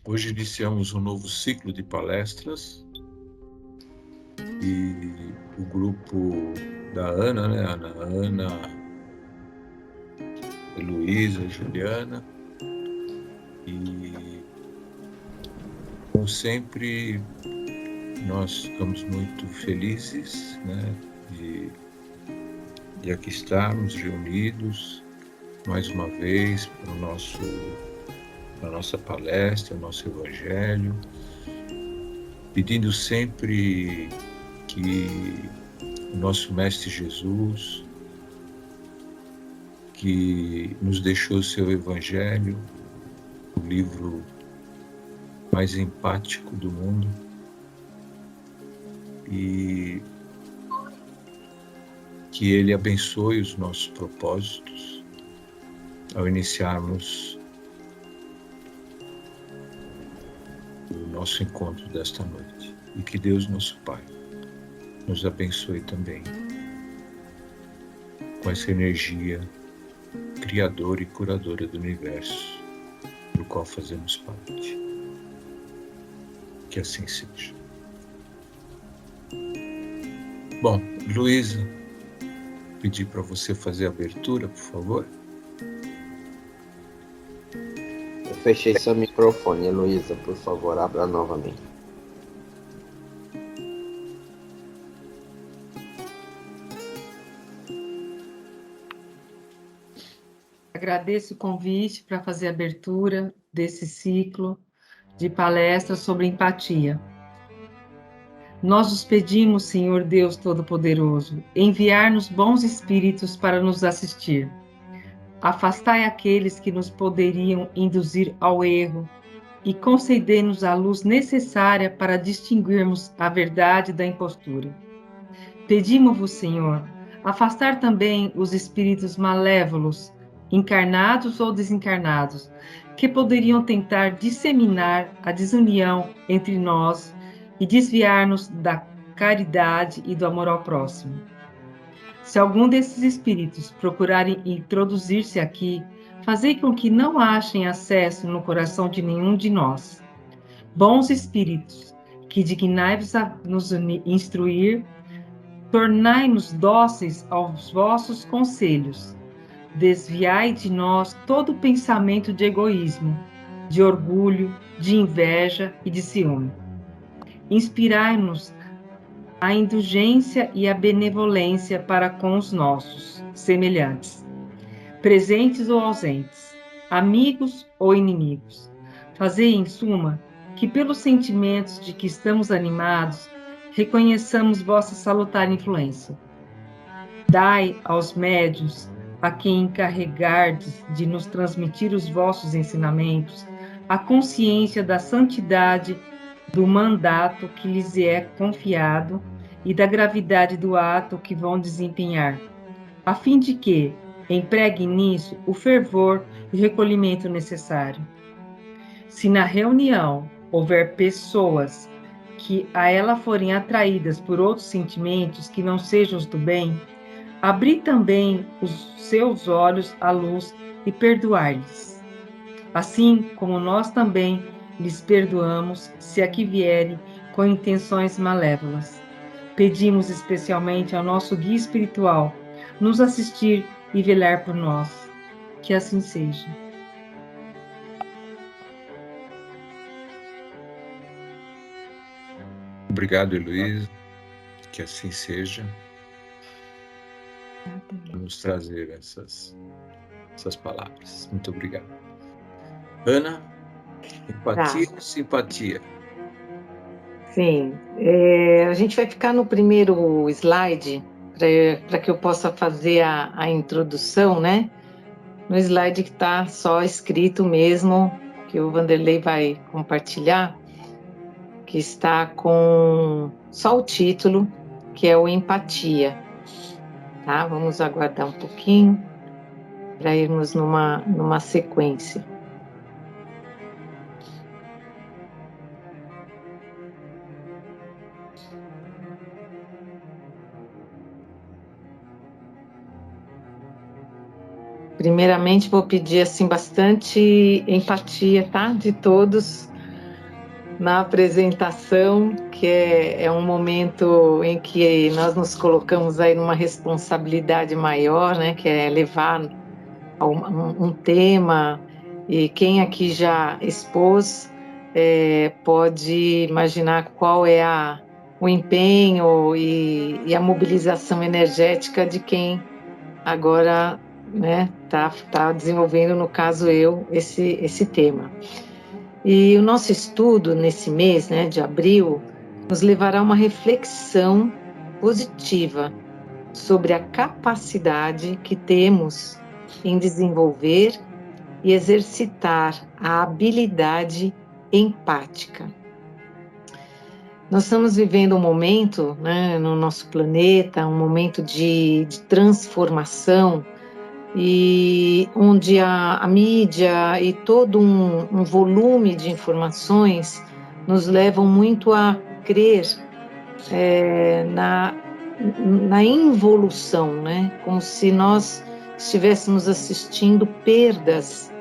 Hoje iniciamos um novo ciclo de palestras e o grupo da Ana, né? Ana, Heloísa, Juliana, e como sempre nós ficamos muito felizes, né, de aqui estarmos reunidos mais uma vez para a nossa palestra, o nosso Evangelho, pedindo sempre que o nosso Mestre Jesus, que nos deixou o seu Evangelho, o livro mais empático do mundo, e que Ele abençoe os nossos propósitos ao iniciarmos o nosso encontro desta noite. E que Deus, nosso Pai, nos abençoe também com essa energia criadora e curadora do universo, do qual fazemos parte. Que assim seja. Bom, Luísa, pedir para você fazer a abertura, por favor. Eu fechei seu microfone, Heloísa, por favor, abra novamente. Agradeço o convite para fazer a abertura desse ciclo de palestras sobre empatia. Nós os pedimos, Senhor Deus Todo-Poderoso, enviar-nos bons espíritos para nos assistir. Afastai aqueles que nos poderiam induzir ao erro e concedei-nos a luz necessária para distinguirmos a verdade da impostura. Pedimos-vos, Senhor, afastar também os espíritos malévolos, encarnados ou desencarnados, que poderiam tentar disseminar a desunião entre nós e desviar-nos da caridade e do amor ao próximo. Se algum desses espíritos procurarem introduzir-se aqui, fazei com que não achem acesso no coração de nenhum de nós. Bons espíritos, que dignai-vos a nos instruir, tornai-nos dóceis aos vossos conselhos. Desviai de nós todo pensamento de egoísmo, de orgulho, de inveja e de ciúme. Inspirai-nos a indulgência e a benevolência para com os nossos semelhantes, presentes ou ausentes, amigos ou inimigos. Fazei, em suma, que pelos sentimentos de que estamos animados, reconheçamos vossa salutar influência. Dai aos médiuns, a quem encarregardes de nos transmitir os vossos ensinamentos, a consciência da santidade do mandato que lhes é confiado e da gravidade do ato que vão desempenhar, a fim de que empreguem nisso o fervor e recolhimento necessário. Se na reunião houver pessoas que a ela forem atraídas por outros sentimentos que não sejam os do bem, abri também os seus olhos à luz e perdoai-lhes. Assim como nós também lhes perdoamos se aqui vierem com intenções malévolas. Pedimos especialmente ao nosso guia espiritual nos assistir e velar por nós. Que assim seja. Obrigado, Heloísa. Que assim seja. Vamos trazer essas palavras. Muito obrigado. Ana, empatia ou simpatia? Sim, a gente vai ficar no primeiro slide para que eu possa fazer a introdução, né? No slide que está só escrito mesmo, que o Vanderlei vai compartilhar, que está com só o título, que é o Empatia. Tá? Vamos aguardar um pouquinho para irmos numa sequência. Primeiramente, vou pedir assim bastante empatia, tá? De todos, na apresentação, que é um momento em que nós nos colocamos aí numa responsabilidade maior, né, que é levar um tema, e quem aqui já expôs pode imaginar qual é o empenho e a mobilização energética de quem agora, né, tá desenvolvendo, no caso eu, esse tema. E o nosso estudo nesse mês, né, de abril, nos levará a uma reflexão positiva sobre a capacidade que temos em desenvolver e exercitar a habilidade empática. Nós estamos vivendo um momento, né, no nosso planeta, um momento de transformação, e onde a mídia e todo um volume de informações nos levam muito a crer na involução, né? Como se nós estivéssemos assistindo perdas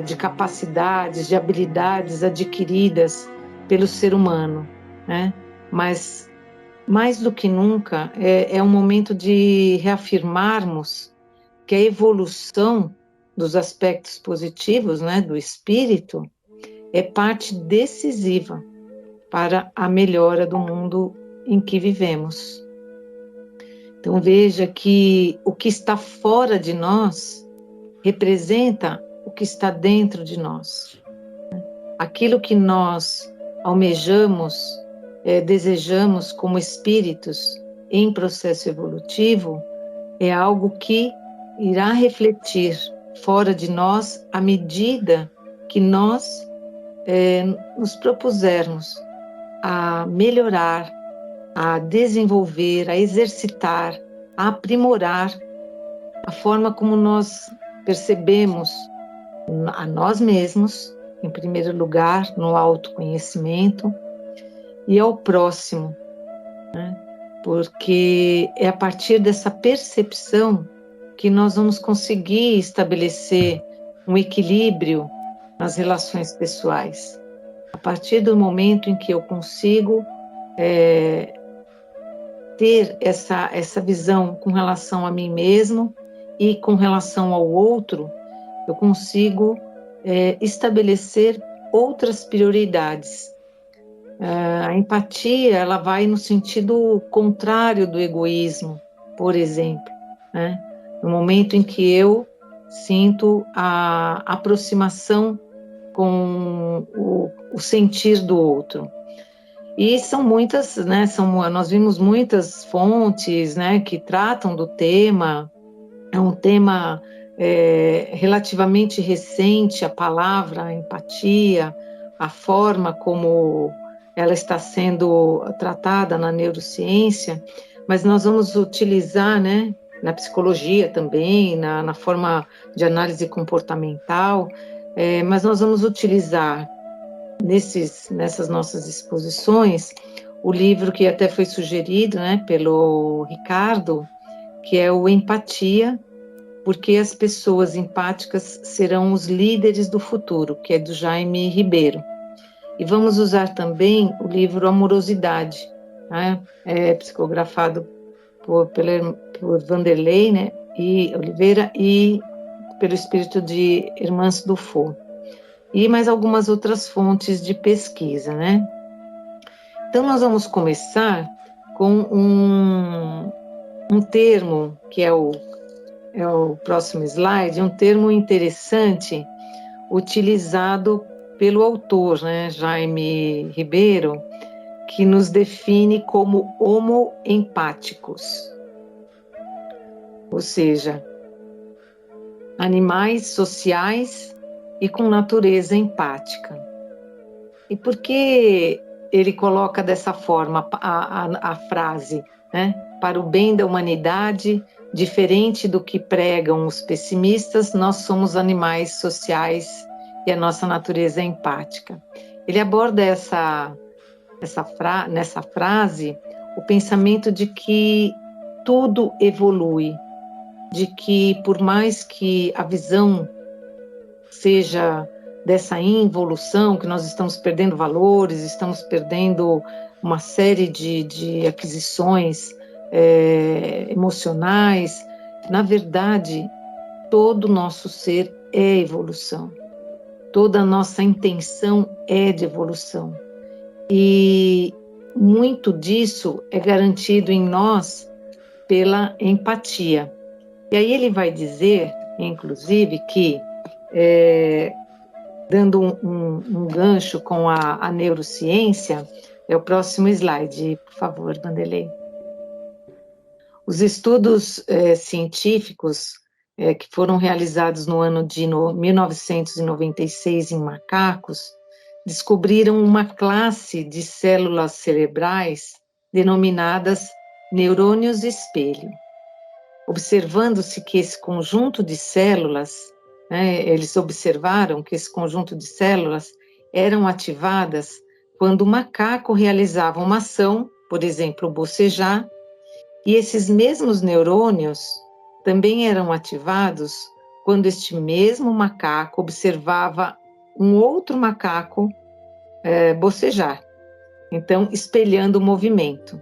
de capacidades, de habilidades adquiridas pelo ser humano, né? Mas, mais do que nunca, é um momento de reafirmarmos que a evolução dos aspectos positivos, né, do espírito, é parte decisiva para a melhora do mundo em que vivemos. Então veja que o que está fora de nós representa o que está dentro de nós. Aquilo que nós almejamos, desejamos como espíritos em processo evolutivo, é algo que irá refletir fora de nós à medida que nós nos propusermos a melhorar, a desenvolver, a exercitar, a aprimorar a forma como nós percebemos a nós mesmos, em primeiro lugar, no autoconhecimento, e ao próximo, né? Porque é a partir dessa percepção que nós vamos conseguir estabelecer um equilíbrio nas relações pessoais. A partir do momento em que eu consigo ter essa visão com relação a mim mesmo e com relação ao outro, eu consigo estabelecer outras prioridades. A empatia, ela vai no sentido contrário do egoísmo, por exemplo, né? No momento em que eu sinto a aproximação com o sentir do outro. E são muitas, né? Nós vimos muitas fontes, né, que tratam do tema. É um tema relativamente recente, a palavra a empatia, a forma como ela está sendo tratada na neurociência, mas nós vamos utilizar, né, na psicologia também, na forma de análise comportamental, mas nós vamos utilizar nessas nossas exposições o livro que até foi sugerido, né, pelo Ricardo, que é o Empatia, porque as pessoas empáticas serão os líderes do futuro, que é do Jaime Ribeiro. E vamos usar também o livro Amorosidade, né, psicografado por Vanderlei, né, e Oliveira, e pelo espírito de Hermance Dufour. E mais algumas outras fontes de pesquisa, né? Então, nós vamos começar com um termo, que é o próximo slide, um termo interessante utilizado pelo autor, né, Jaime Ribeiro, que nos define como homoempáticos, ou seja, animais sociais e com natureza empática. E por que ele coloca dessa forma a frase, né? Para o bem da humanidade, diferente do que pregam os pessimistas, nós somos animais sociais e a nossa natureza é empática. Ele aborda nessa frase o pensamento de que tudo evolui, de que por mais que a visão seja dessa involução, que nós estamos perdendo valores, estamos perdendo uma série de aquisições emocionais. Na verdade, todo o nosso ser é evolução. Toda a nossa intenção é de evolução. E muito disso é garantido em nós pela empatia. E aí ele vai dizer, inclusive, que, dando um gancho com a neurociência, é o próximo slide, por favor, Vanderlei. Os estudos científicos que foram realizados no ano de 1996 em macacos, descobriram uma classe de células cerebrais denominadas neurônios espelho. Observando-se que esse conjunto de células, eles observaram que esse conjunto de células eram ativadas quando o macaco realizava uma ação, por exemplo, bocejar, e esses mesmos neurônios também eram ativados quando este mesmo macaco observava um outro macaco bocejar, então espelhando o movimento.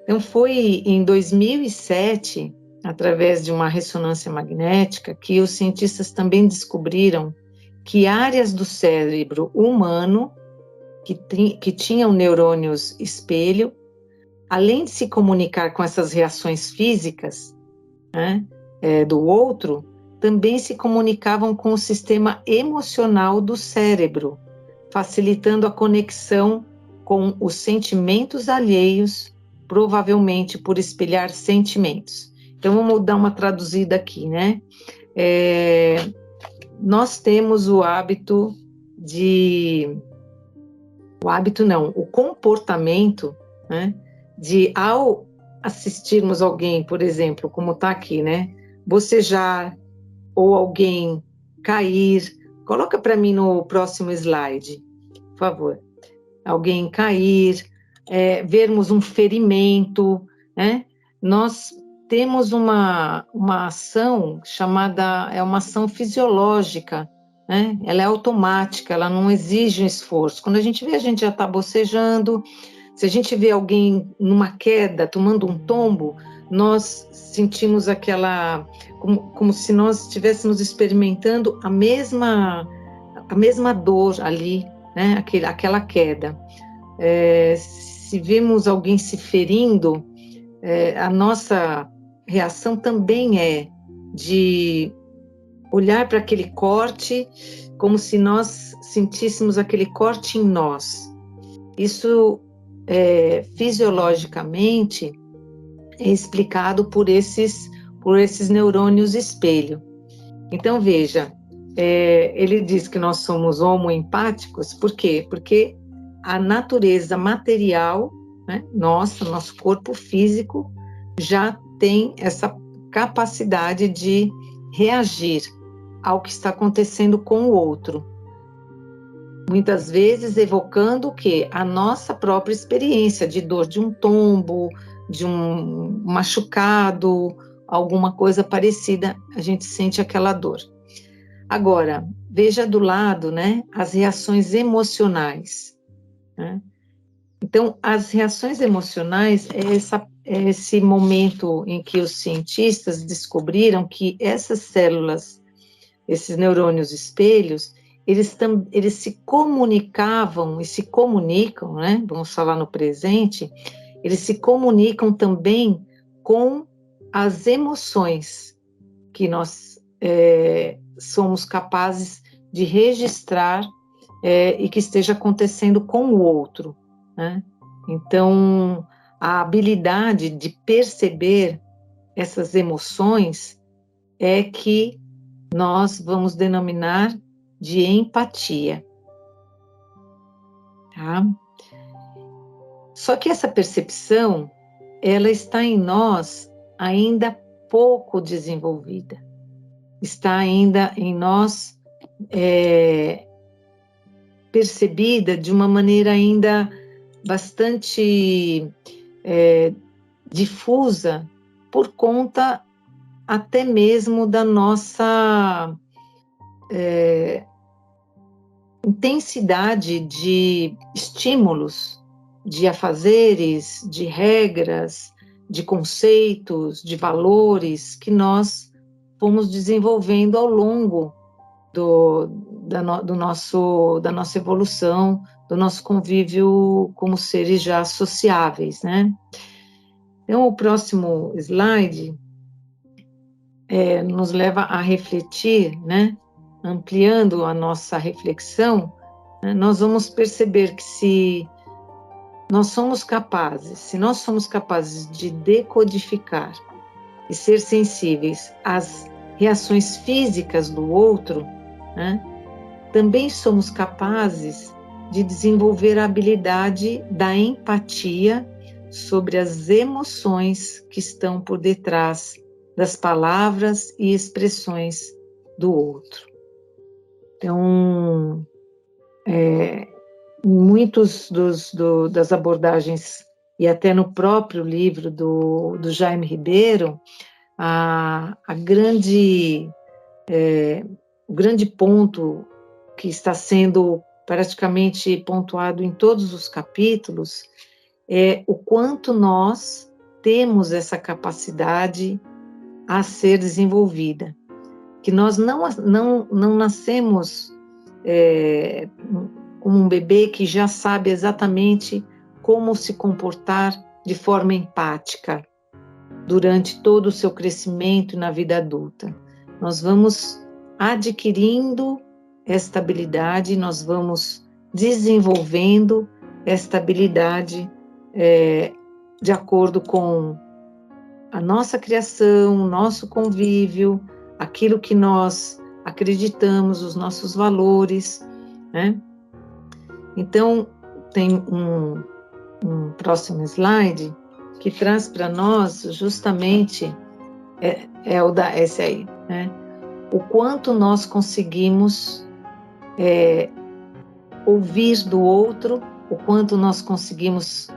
Então foi em 2007, através de uma ressonância magnética, que os cientistas também descobriram que áreas do cérebro humano que tinham neurônios espelho, além de se comunicar com essas reações físicas, do outro, também se comunicavam com o sistema emocional do cérebro, facilitando a conexão com os sentimentos alheios, provavelmente por espelhar sentimentos. Então, vamos dar uma traduzida aqui, né? Nós temos o comportamento, né, de, ao assistirmos alguém, por exemplo, como está aqui, né, bocejar, ou alguém cair, coloca para mim no próximo slide, por favor, alguém cair, vermos um ferimento, né, nós temos uma ação chamada, uma ação fisiológica, né, ela é automática, ela não exige um esforço. Quando a gente vê, a gente já está bocejando. Se a gente vê alguém numa queda, tomando um tombo, nós sentimos aquela, como se nós estivéssemos experimentando a mesma dor ali, né? Aquela queda. Se vemos alguém se ferindo, a nossa reação também é de olhar para aquele corte como se nós sentíssemos aquele corte em nós. Isso fisiologicamente é explicado por esses neurônios espelho. Então, veja, ele diz que nós somos homoempáticos, por quê? Porque a natureza material, né, nosso corpo físico, já tem essa capacidade de reagir ao que está acontecendo com o outro. Muitas vezes evocando o quê? A nossa própria experiência de dor, de um tombo, de um machucado, alguma coisa parecida, a gente sente aquela dor. Agora, veja do lado, né, as reações emocionais, né? Então, as reações emocionais é esse momento em que os cientistas descobriram que essas células, esses neurônios espelhos, eles se comunicavam e se comunicam, né? Vamos falar no presente, eles se comunicam também com as emoções que nós somos capazes de registrar e que esteja acontecendo com o outro, né? Então, a habilidade de perceber essas emoções é que nós vamos denominar de empatia, tá? Só que essa percepção, ela está em nós ainda pouco desenvolvida, está ainda em nós percebida de uma maneira ainda bastante difusa, por conta até mesmo da nossa intensidade de estímulos, de afazeres, de regras, de conceitos, de valores que nós fomos desenvolvendo ao longo da nossa evolução, do nosso convívio como seres já sociáveis, né? Então, o próximo slide nos leva a refletir, né? Ampliando a nossa reflexão, né? Nós vamos perceber que se nós somos capazes de decodificar e ser sensíveis às reações físicas do outro, né? Também somos capazes de desenvolver a habilidade da empatia sobre as emoções que estão por detrás das palavras e expressões do outro. Então, muitos das abordagens, e até no próprio livro do Jaime Ribeiro, o grande ponto que está sendo praticamente pontuado em todos os capítulos é o quanto nós temos essa capacidade a ser desenvolvida, que nós não nascemos como um bebê que já sabe exatamente como se comportar de forma empática durante todo o seu crescimento na vida adulta. Nós vamos adquirindo esta habilidade, nós vamos desenvolvendo esta habilidade de acordo com a nossa criação, o nosso convívio, aquilo que nós acreditamos, os nossos valores, né? Então, tem um próximo slide que traz para nós justamente, esse aí, né? O quanto nós conseguimos ouvir do outro, o quanto nós conseguimos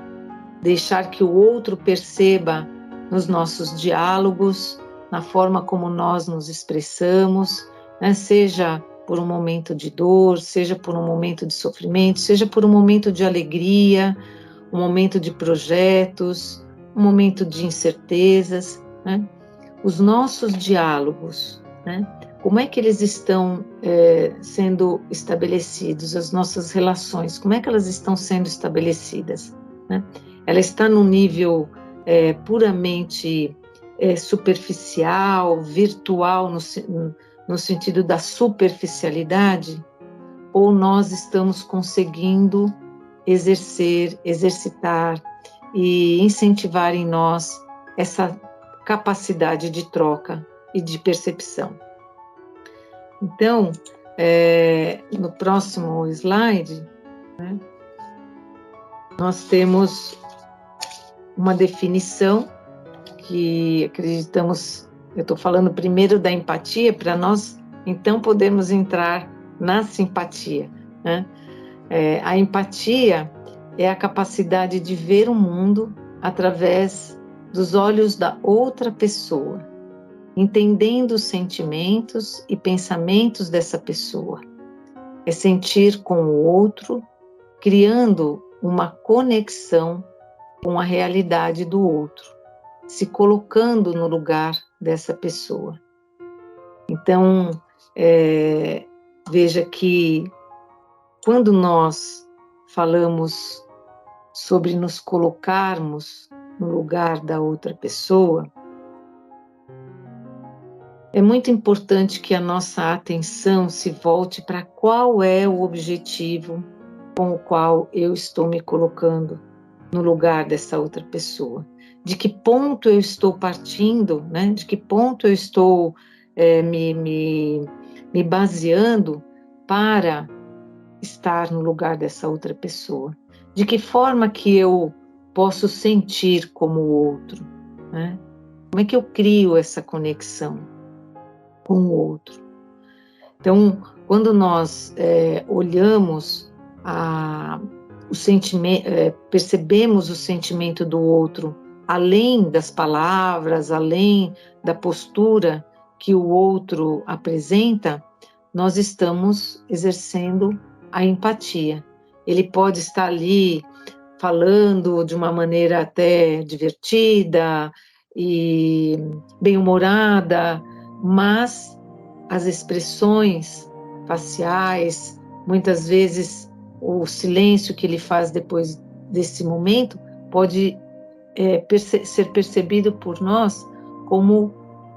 deixar que o outro perceba nos nossos diálogos, na forma como nós nos expressamos, né? Seja por um momento de dor, seja por um momento de sofrimento, seja por um momento de alegria, um momento de projetos, um momento de incertezas, né? Os nossos diálogos, né? Como é que eles estão sendo estabelecidos, as nossas relações, como é que elas estão sendo estabelecidas, né? Ela está num nível puramente superficial, virtual, no sentido da superficialidade, ou nós estamos conseguindo exercitar e incentivar em nós essa capacidade de troca e de percepção. Então, no próximo slide, né, nós temos uma definição que acreditamos, eu estou falando primeiro da empatia, para nós, então, podermos entrar na simpatia, né? A empatia é a capacidade de ver o mundo através dos olhos da outra pessoa, entendendo os sentimentos e pensamentos dessa pessoa. É sentir com o outro, criando uma conexão com a realidade do outro, se colocando no lugar dessa pessoa. Então, veja que quando nós falamos sobre nos colocarmos no lugar da outra pessoa, é muito importante que a nossa atenção se volte para qual é o objetivo com o qual eu estou me colocando no lugar dessa outra pessoa. De que ponto eu estou partindo, né? De que ponto eu estou me baseando para estar no lugar dessa outra pessoa. De que forma que eu posso sentir como o outro, né? Como é que eu crio essa conexão com o outro? Então, quando nós olhamos o sentimento, percebemos o sentimento do outro, além das palavras, além da postura que o outro apresenta, nós estamos exercendo a empatia. Ele pode estar ali falando de uma maneira até divertida e bem-humorada, mas as expressões faciais, muitas vezes o silêncio que ele faz depois desse momento pode ser percebido por nós como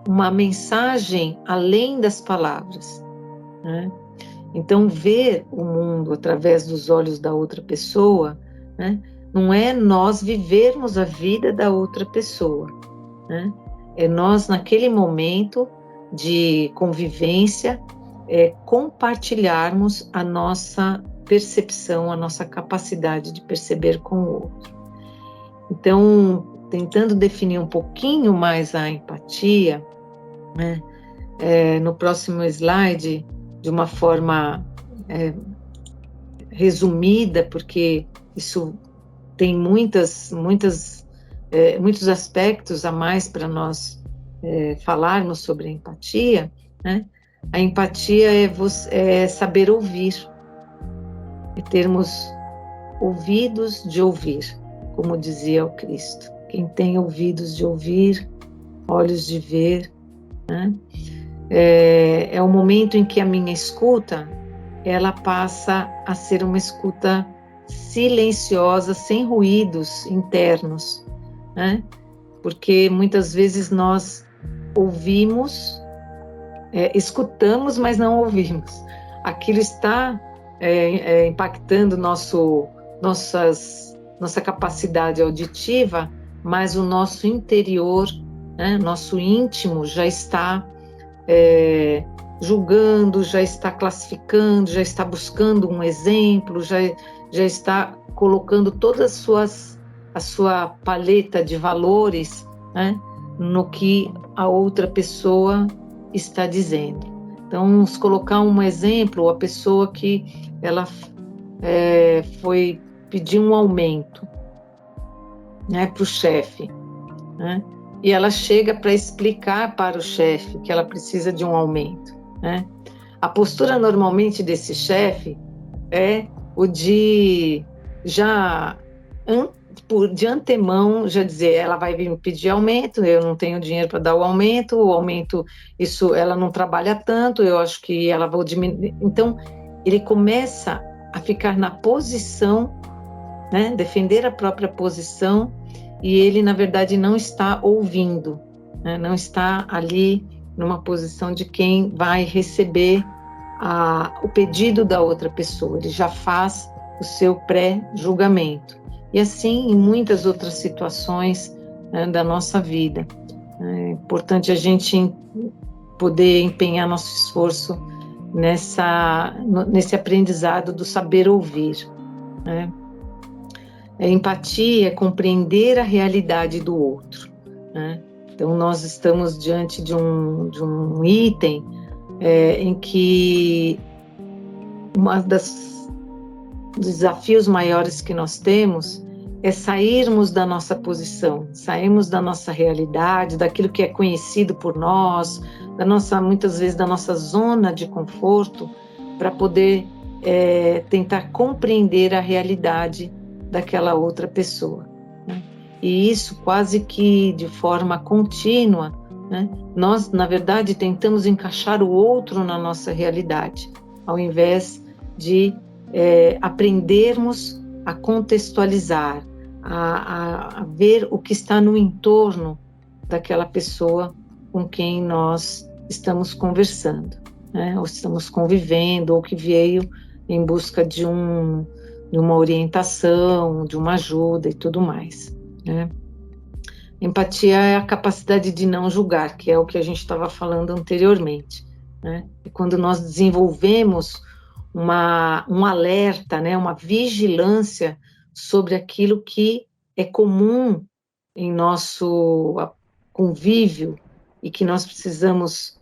uma mensagem além das palavras, né? Então, ver o mundo através dos olhos da outra pessoa, né, não é nós vivermos a vida da outra pessoa, né? É nós, naquele momento de convivência, compartilharmos a nossa percepção, a nossa capacidade de perceber com o outro. Então, tentando definir um pouquinho mais a empatia, né, no próximo slide, de uma forma resumida, porque isso tem muitos aspectos a mais para nós falarmos sobre a empatia, né? A empatia é saber ouvir, é termos ouvidos de ouvir, como dizia o Cristo. Quem tem ouvidos de ouvir, olhos de ver, né? É o momento em que a minha escuta, ela passa a ser uma escuta silenciosa, sem ruídos internos, né? Porque muitas vezes nós ouvimos, escutamos, mas não ouvimos. Aquilo está impactando nossa capacidade auditiva, mas o nosso interior, né, nosso íntimo já está julgando, já está classificando, já está buscando um exemplo, já está colocando toda a sua paleta de valores, né, no que a outra pessoa está dizendo. Então, vamos colocar um exemplo, a pessoa que ela foi pedir um aumento, né, para o chefe, né? E ela chega para explicar para o chefe que ela precisa de um aumento, né? A postura normalmente desse chefe é o de já de antemão já dizer, ela vai vir me pedir aumento, eu não tenho dinheiro para dar o aumento, isso ela não trabalha tanto, eu acho que ela vai diminuir. Então, ele começa a ficar na posição, né, defender a própria posição, e ele, na verdade, não está ouvindo, né, não está ali numa posição de quem vai receber o pedido da outra pessoa, ele já faz o seu pré-julgamento. E assim em muitas outras situações, né, da nossa vida. É importante a gente poder empenhar nosso esforço nesse aprendizado do saber ouvir, né? Empatia é compreender a realidade do outro, né? Então, nós estamos diante de um item em que dos desafios maiores que nós temos é sairmos da nossa posição, sairmos da nossa realidade, daquilo que é conhecido por nós, muitas vezes da nossa zona de conforto, para poder tentar compreender a realidade daquela outra pessoa, né? E isso quase que de forma contínua, né? Nós, na verdade, tentamos encaixar o outro na nossa realidade, ao invés de aprendermos a contextualizar, a ver o que está no entorno daquela pessoa com quem nós estamos conversando, né? Ou estamos convivendo, ou que veio em busca de uma orientação, de uma ajuda e tudo mais, né? Empatia é a capacidade de não julgar, que é o que a gente estava falando anteriormente, né? E quando nós desenvolvemos um alerta, né, uma vigilância sobre aquilo que é comum em nosso convívio e que nós precisamos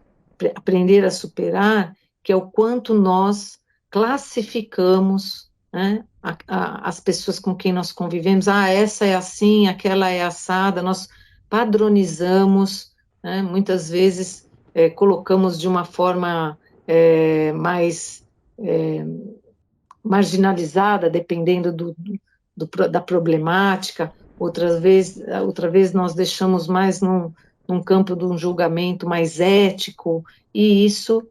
aprender a superar, que é o quanto nós classificamos, né, as pessoas com quem nós convivemos. Essa é assim, aquela é assada. Nós padronizamos, né, muitas vezes colocamos de uma forma mais marginalizada, dependendo da problemática. Outra vez nós deixamos mais num campo de um julgamento mais ético, e isso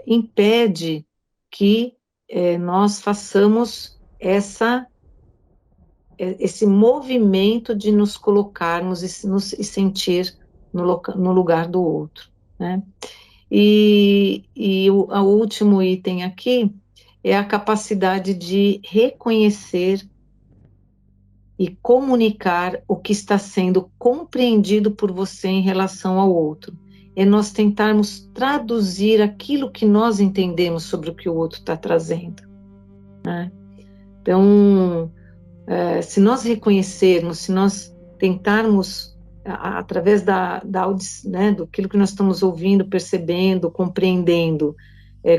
impede que nós façamos esse movimento de nos colocarmos e sentir no lugar do outro, né? E o último item aqui é a capacidade de reconhecer e comunicar o que está sendo compreendido por você em relação ao outro. É nós tentarmos traduzir aquilo que nós entendemos sobre o que o outro está trazendo, né? Então, se nós reconhecermos, se nós tentarmos, através da audição, né, do que nós estamos ouvindo, percebendo, compreendendo,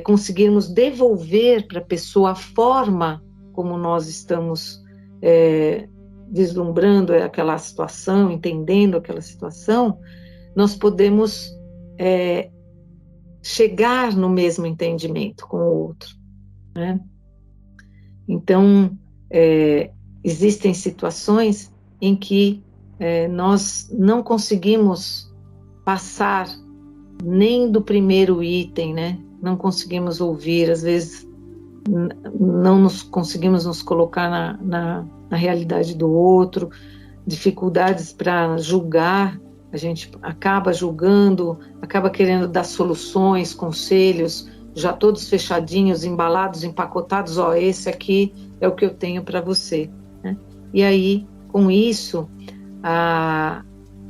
conseguirmos devolver para a pessoa a forma como nós estamos vislumbrando aquela situação, entendendo aquela situação, nós podemos chegar no mesmo entendimento com o outro, né? Então, existem situações em que nós não conseguimos passar nem do primeiro item, né? Não conseguimos ouvir, às vezes não conseguimos nos colocar na realidade do outro, dificuldades para julgar, a gente acaba julgando, acaba querendo dar soluções, conselhos, já todos fechadinhos, embalados, empacotados, esse aqui é o que eu tenho para você, né? E aí, com isso,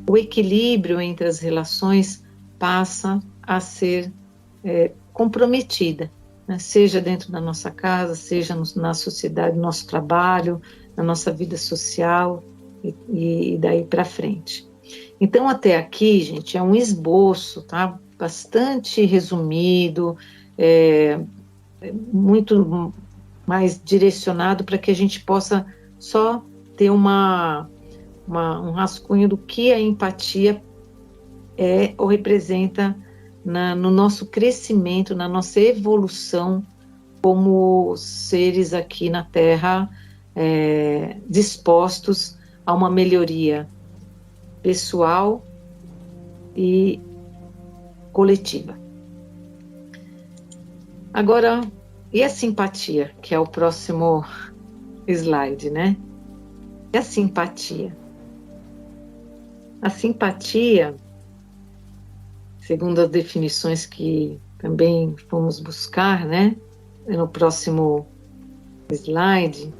o equilíbrio entre as relações passa a ser comprometida, né? Seja dentro da nossa casa, seja na sociedade, no nosso trabalho, na nossa vida social e daí para frente. Então, até aqui, gente, é um esboço, tá? Bastante resumido, muito mais direcionado para que a gente possa só ter um rascunho do que a empatia é ou representa no nosso crescimento, na nossa evolução como seres aqui na Terra, dispostos a uma melhoria pessoal e coletiva. Agora, e a simpatia, que é o próximo slide, né? E a simpatia? A simpatia, segundo as definições que também fomos buscar, né? No próximo slide,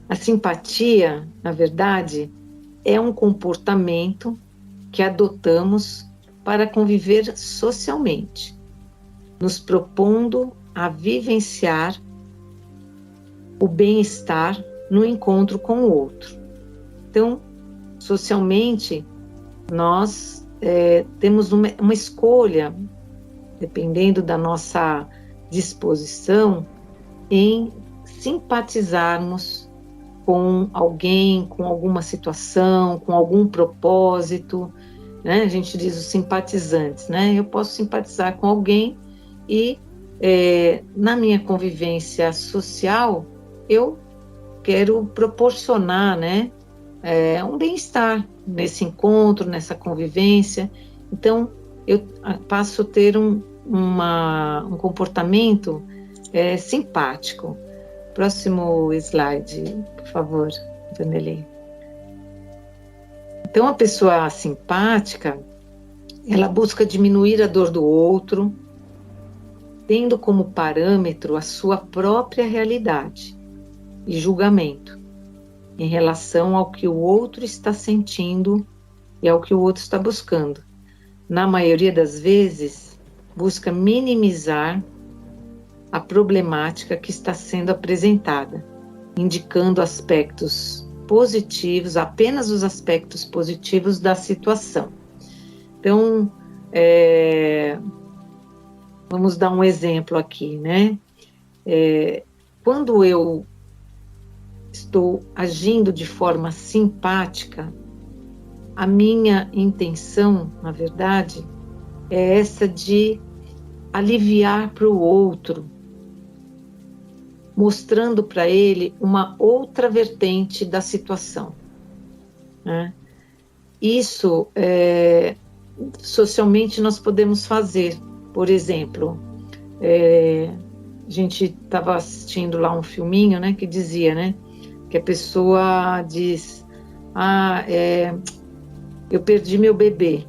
a simpatia, na verdade, é um comportamento que adotamos para conviver socialmente, nos propondo a vivenciar o bem-estar no encontro com o outro. Então, socialmente, nós temos uma escolha, dependendo da nossa disposição, em simpatizarmos com alguém, com alguma situação, com algum propósito, né? A gente diz os simpatizantes, né? Eu posso simpatizar com alguém e, na minha convivência social, eu quero proporcionar, né, um bem-estar nesse encontro, nessa convivência. Então, eu passo a ter um comportamento simpático. Próximo slide, por favor, Vanderlei. Então, a pessoa simpática, ela busca diminuir a dor do outro, tendo como parâmetro a sua própria realidade e julgamento em relação ao que o outro está sentindo e ao que o outro está buscando. Na maioria das vezes, busca minimizar a problemática que está sendo apresentada, indicando aspectos positivos, apenas os aspectos positivos da situação. Então, vamos dar um exemplo aqui, né? Quando eu estou agindo de forma simpática, a minha intenção, na verdade, é essa de aliviar para o outro mostrando para ele uma outra vertente da situação, né? Isso, socialmente, nós podemos fazer. Por exemplo, a gente estava assistindo lá um filminho, né, que dizia, né, que a pessoa diz, eu perdi meu bebê.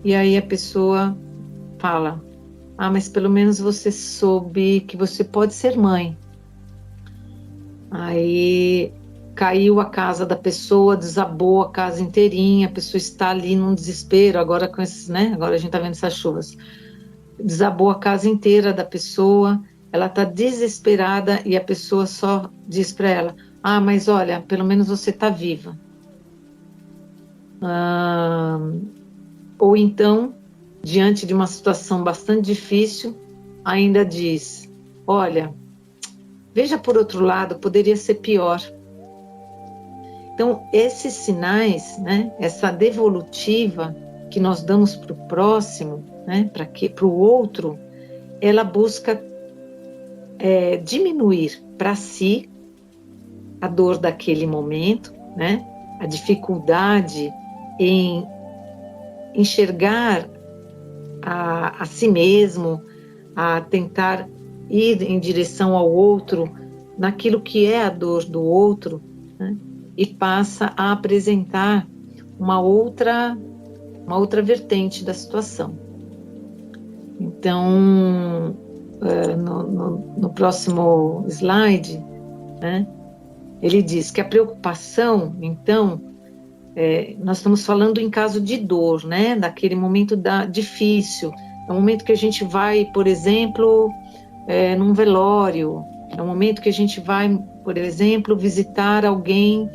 E aí a pessoa fala, mas pelo menos você soube que você pode ser mãe. Aí caiu a casa da pessoa, desabou a casa inteirinha, a pessoa está ali num desespero, agora com esses, né? Agora a gente está vendo essas chuvas. Desabou a casa inteira da pessoa, ela está desesperada e a pessoa só diz para ela, mas olha, pelo menos você está viva. Ou então, diante de uma situação bastante difícil, ainda diz, olha, veja por outro lado, poderia ser pior. Então, esses sinais, né, essa devolutiva que nós damos para o próximo, né, para o outro, ela busca diminuir para si a dor daquele momento, né, a dificuldade em enxergar a si mesmo, a tentar ir em direção ao outro, naquilo que é a dor do outro, né? E passa a apresentar uma outra vertente da situação. Então, no próximo slide, né, ele diz que a preocupação, então, nós estamos falando em caso de dor, né, daquele momento difícil, é um momento que a gente vai, por exemplo, num velório, é um momento que a gente vai, por exemplo, visitar alguém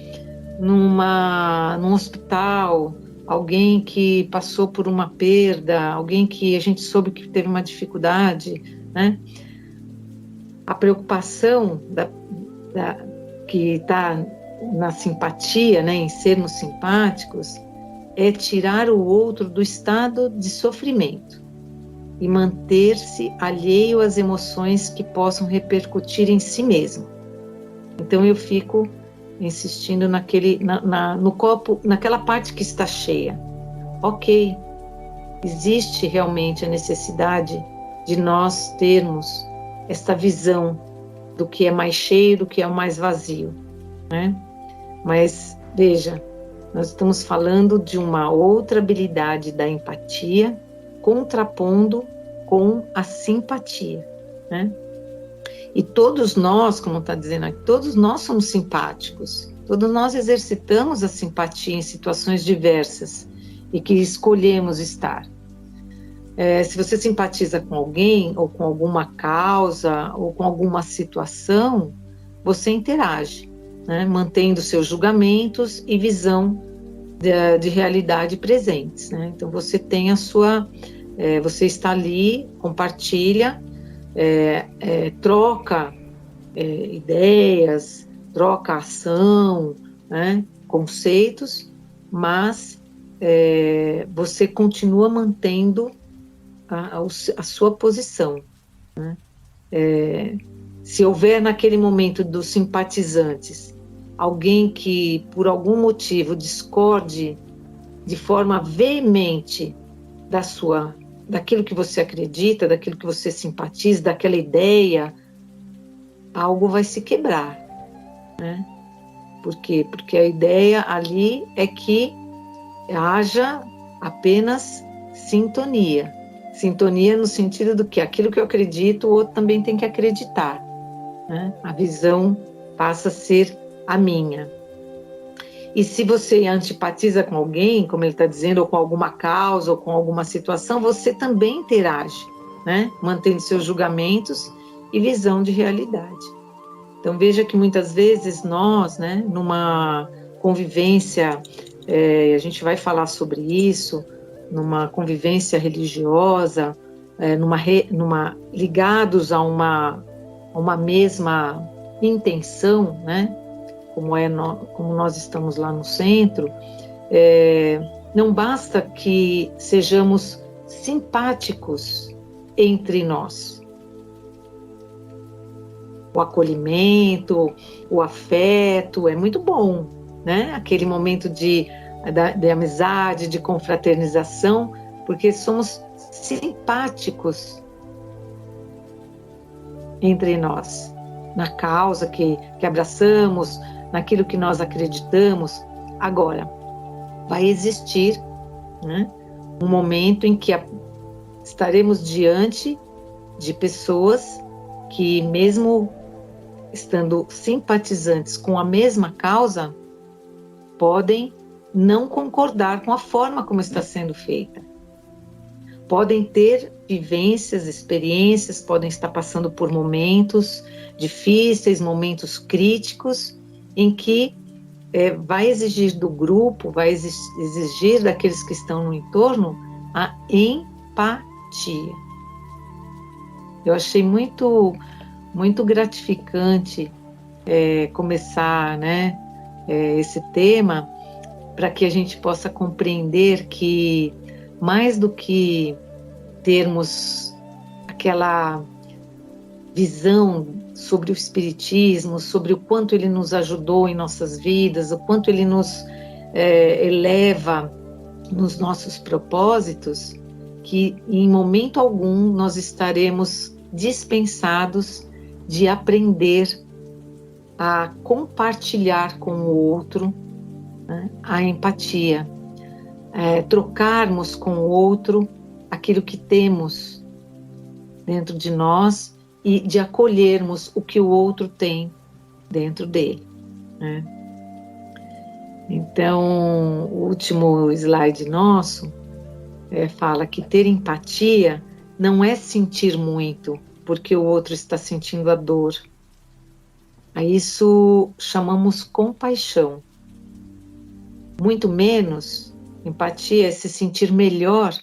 num hospital, alguém que passou por uma perda, alguém que a gente soube que teve uma dificuldade, né? A preocupação que está na simpatia, né, em sermos simpáticos, é tirar o outro do estado de sofrimento e manter-se alheio às emoções que possam repercutir em si mesmo. Então eu fico insistindo no copo, naquela parte que está cheia. Ok, existe realmente a necessidade de nós termos esta visão do que é mais cheio, do que é mais vazio, né? Mas veja, nós estamos falando de uma outra habilidade da empatia, contrapondo com a simpatia, né? E todos nós, como está dizendo aqui, todos nós somos simpáticos, todos nós exercitamos a simpatia em situações diversas e que escolhemos estar. Se você simpatiza com alguém, ou com alguma causa, ou com alguma situação, você interage, né? Mantendo seus julgamentos e visão de realidade presentes, né? Então você tem você está ali, compartilha, troca ideias, troca ação, né? Conceitos, mas você continua mantendo a sua posição, né? Se houver naquele momento dos simpatizantes alguém que por algum motivo discorde de forma veemente daquilo que você acredita, daquilo que você simpatiza, daquela ideia, algo vai se quebrar, né? Por quê? Porque a ideia ali é que haja apenas sintonia. Sintonia no sentido do que aquilo que eu acredito, o outro também tem que acreditar, né? A visão passa a ser a minha. E se você antipatiza com alguém, como ele está dizendo, ou com alguma causa, ou com alguma situação, você também interage, né? Mantendo seus julgamentos e visão de realidade. Então veja que muitas vezes nós, né, numa convivência, a gente vai falar sobre isso, numa convivência religiosa, ligados a uma mesma intenção, né? Como nós estamos lá no centro, não basta que sejamos simpáticos entre nós. o acolhimento, o afeto, é muito bom, né? Aquele momento de amizade, de confraternização, porque somos simpáticos entre nós, na causa que abraçamos, naquilo que nós acreditamos. Agora, vai existir, né, um momento em que estaremos diante de pessoas que, mesmo estando simpatizantes com a mesma causa, podem não concordar com a forma como está sendo feita. Podem ter vivências, experiências, podem estar passando por momentos difíceis, momentos críticos, em que vai exigir do grupo, vai exigir daqueles que estão no entorno a empatia. Eu achei muito, muito gratificante começar, né, esse tema, para que a gente possa compreender que, mais do que termos aquela visão sobre o Espiritismo, sobre o quanto ele nos ajudou em nossas vidas, o quanto ele nos eleva nos nossos propósitos, que em momento algum nós estaremos dispensados de aprender a compartilhar com o outro, né, a empatia, trocarmos com o outro aquilo que temos dentro de nós e de acolhermos o que o outro tem dentro dele, né? Então, o último slide nosso fala que ter empatia não é sentir muito porque o outro está sentindo a dor. A isso chamamos compaixão. Muito menos, empatia é se sentir melhor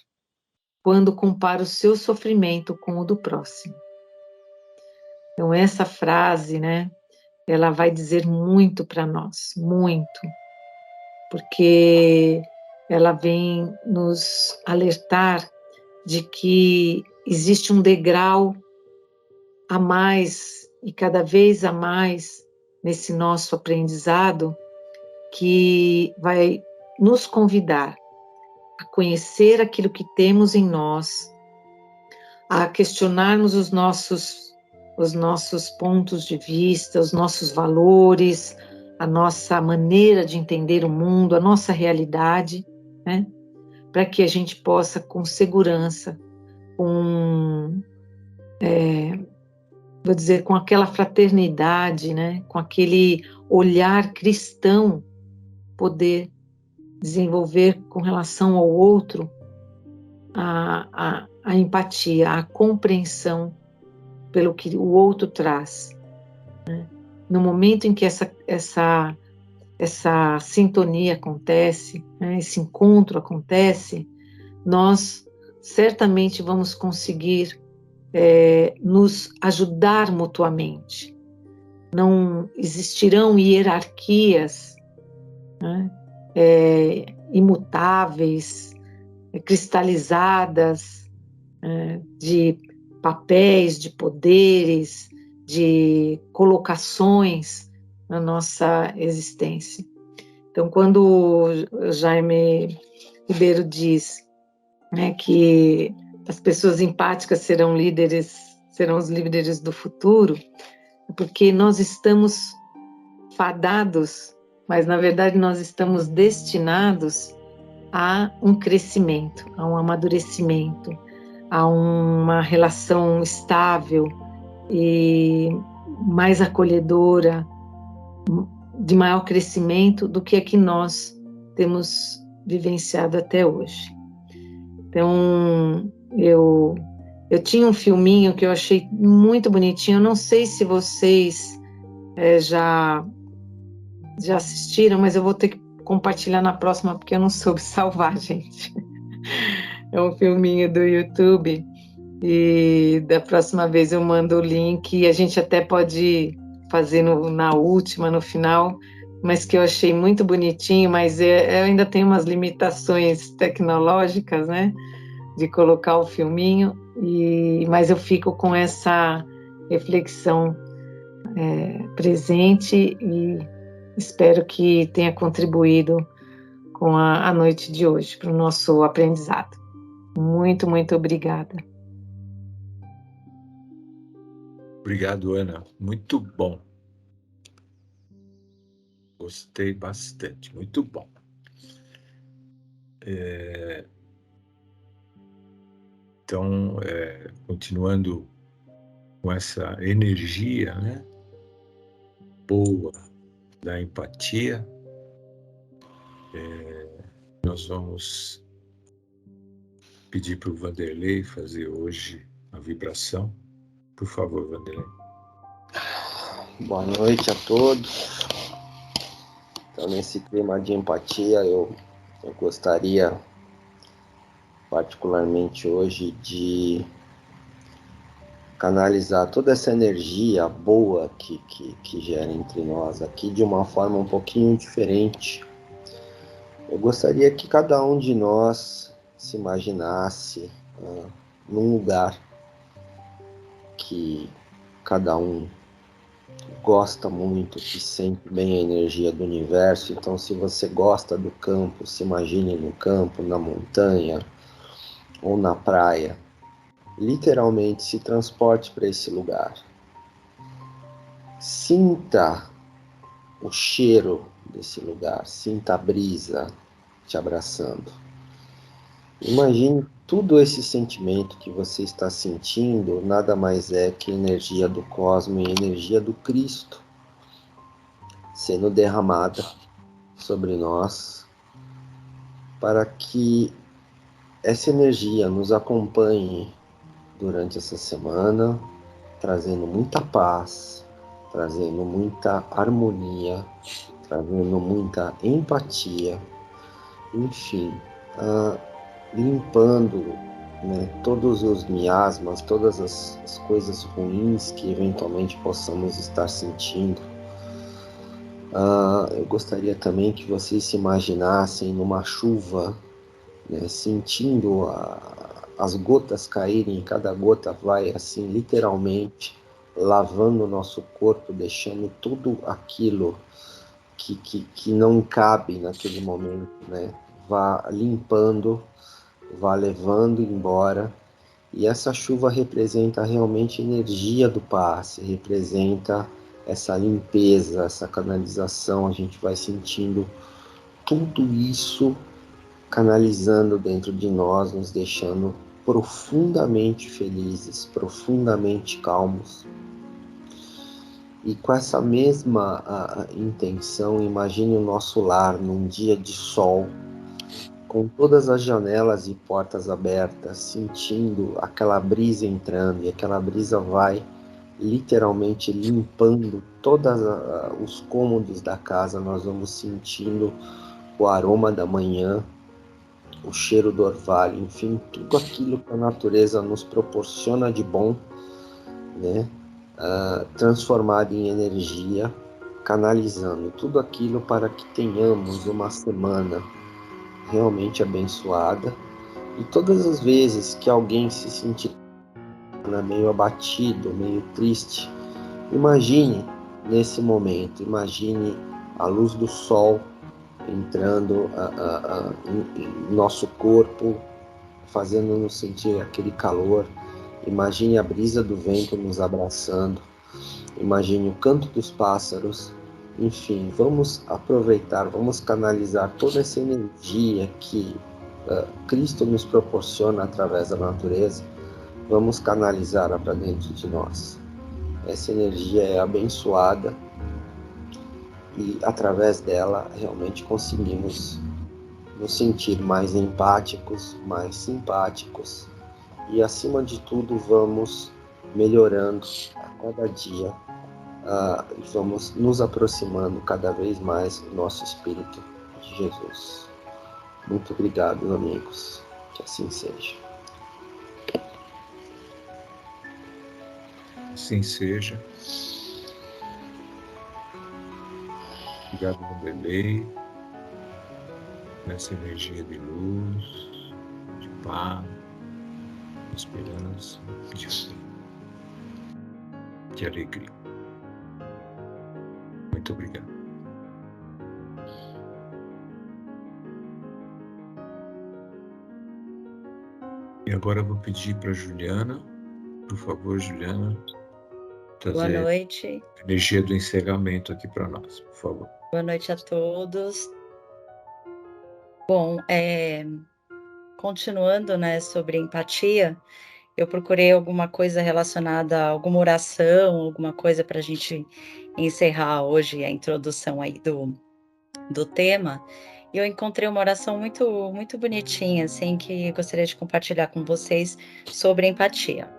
quando compara o seu sofrimento com o do próximo. Então, essa frase, né, ela vai dizer muito para nós, muito, porque ela vem nos alertar de que existe um degrau a mais e cada vez a mais nesse nosso aprendizado que vai nos convidar a conhecer aquilo que temos em nós, a questionarmos os nossos pontos de vista, os nossos valores, a nossa maneira de entender o mundo, a nossa realidade, né? Para que a gente possa, com segurança, vou dizer, com aquela fraternidade, né? Com aquele olhar cristão, poder desenvolver com relação ao outro a empatia, a compreensão pelo que o outro traz, né? No momento em que essa sintonia acontece, né, esse encontro acontece, nós certamente vamos conseguir nos ajudar mutuamente. Não existirão hierarquias, né, imutáveis, cristalizadas, de papéis, de poderes, de colocações na nossa existência. Então, quando o Jaime Ribeiro diz, né, que as pessoas empáticas serão os líderes do futuro, é porque nós estamos fadados, mas na verdade nós estamos destinados a um crescimento, a um amadurecimento, a uma relação estável e mais acolhedora, de maior crescimento do que a que nós temos vivenciado até hoje. Então, eu tinha um filminho que eu achei muito bonitinho, eu não sei se vocês já assistiram, mas eu vou ter que compartilhar na próxima, porque eu não soube salvar, gente. É um filminho do YouTube, e da próxima vez eu mando o link, e a gente até pode fazer no final, mas que eu achei muito bonitinho, mas eu ainda tenho umas limitações tecnológicas, né, de colocar o filminho, mas eu fico com essa reflexão presente e espero que tenha contribuído com a noite de hoje para o nosso aprendizado. Muito, muito obrigada. Obrigado, Ana. Muito bom. Gostei bastante. Muito bom. Então, continuando com essa energia, né, boa da empatia, nós vamos pedir para o Vanderlei fazer hoje a vibração. Por favor, Vanderlei. Boa noite a todos. Então, nesse clima de empatia, eu gostaria particularmente hoje de canalizar toda essa energia boa que gera entre nós aqui de uma forma um pouquinho diferente. Eu gostaria que cada um de nós se imaginasse num lugar que cada um gosta muito, que sente bem a energia do universo. Então, se você gosta do campo, se imagine no campo, na montanha ou na praia. Literalmente se transporte para esse lugar. Sinta o cheiro desse lugar, sinta a brisa te abraçando. Imagine tudo esse sentimento que você está sentindo, nada mais é que energia do cosmos e energia do Cristo sendo derramada sobre nós, para que essa energia nos acompanhe durante essa semana, trazendo muita paz, trazendo muita harmonia, trazendo muita empatia, enfim, limpando, né, todos os miasmas, todas as coisas ruins que eventualmente possamos estar sentindo. Eu gostaria também que vocês se imaginassem numa chuva, né, sentindo as gotas caírem, cada gota vai assim literalmente lavando o nosso corpo, deixando tudo aquilo que não cabe naquele momento, né? Vá limpando, vá levando embora. E essa chuva representa realmente a energia do passe, representa essa limpeza, essa canalização. A gente vai sentindo tudo isso canalizando dentro de nós, nos deixando profundamente felizes, profundamente calmos. E com essa mesma intenção, imagine o nosso lar num dia de sol, com todas as janelas e portas abertas, sentindo aquela brisa entrando, e aquela brisa vai literalmente limpando todos os cômodos da casa. Nós vamos sentindo o aroma da manhã, o cheiro do orvalho, enfim, tudo aquilo que a natureza nos proporciona de bom, né? Transformado em energia, canalizando tudo aquilo para que tenhamos uma semana realmente abençoada. E todas as vezes que alguém se sentir meio abatido, meio triste, imagine nesse momento, imagine a luz do sol entrando em nosso corpo, fazendo-nos sentir aquele calor. Imagine a brisa do vento nos abraçando, imagine o canto dos pássaros. Enfim, vamos aproveitar, vamos canalizar toda essa energia que Cristo nos proporciona através da natureza, vamos canalizá-la para dentro de nós. Essa energia é abençoada e através dela realmente conseguimos nos sentir mais empáticos, mais simpáticos e, acima de tudo, vamos melhorando a cada dia e vamos nos aproximando cada vez mais do nosso Espírito de Jesus. Muito obrigado, amigos. Que assim seja. Assim seja. Obrigado, Vanderlei, nessa energia de luz, de paz, de esperança, de alegria. Muito obrigado. E agora eu vou pedir para Juliana, por favor, Juliana, Boa trazer noite. a energia do encerramento aqui para nós, por favor. Boa noite a todos. Bom, continuando, né, sobre empatia, eu procurei alguma coisa relacionada a alguma oração, alguma coisa para a gente encerrar hoje a introdução aí do tema. E eu encontrei uma oração muito, muito bonitinha, assim, que gostaria de compartilhar com vocês sobre empatia.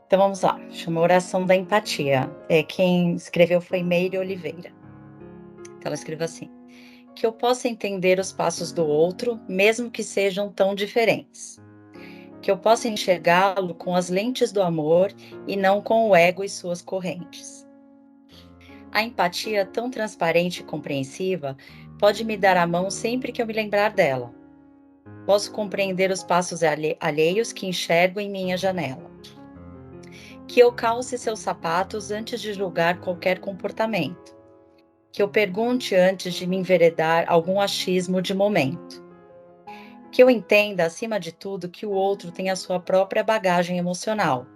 Então vamos lá, chama Oração da Empatia. Quem escreveu foi Meire Oliveira. Então ela escreveu assim: que eu possa entender os passos do outro, mesmo que sejam tão diferentes. Que eu possa enxergá-lo com as lentes do amor e não com o ego e suas correntes. A empatia tão transparente e compreensiva pode me dar a mão sempre que eu me lembrar dela. Posso compreender os passos alheios que enxergo em minha janela. Que eu calce seus sapatos antes de julgar qualquer comportamento. Que eu pergunte antes de me enveredar algum achismo de momento. Que eu entenda, acima de tudo, que o outro tem a sua própria bagagem emocional.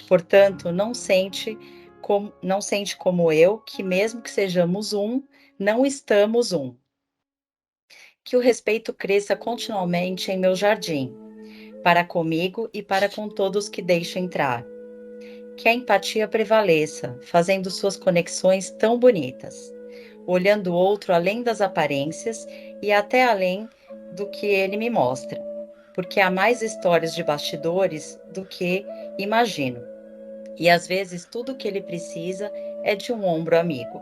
Portanto, não sente como eu, que mesmo que sejamos um, não estamos um. Que o respeito cresça continuamente em meu jardim, para comigo e para com todos que deixo entrar. Que a empatia prevaleça, fazendo suas conexões tão bonitas, olhando o outro além das aparências e até além do que ele me mostra, porque há mais histórias de bastidores do que imagino. E às vezes tudo o que ele precisa é de um ombro amigo.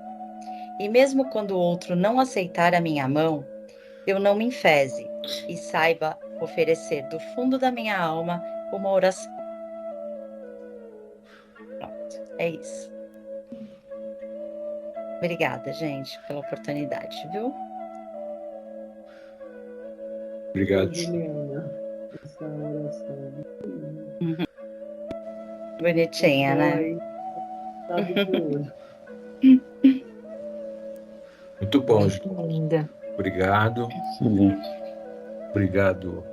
E mesmo quando o outro não aceitar a minha mão, eu não me enfeze e saiba oferecer do fundo da minha alma uma oração. Pronto, é isso. Obrigada, gente, pela oportunidade, viu? Obrigado. Juliana, essa oração. Bonitinha, né? Sabe de ouro. Muito bom, Juliana. Linda. Obrigado. Sim. Obrigado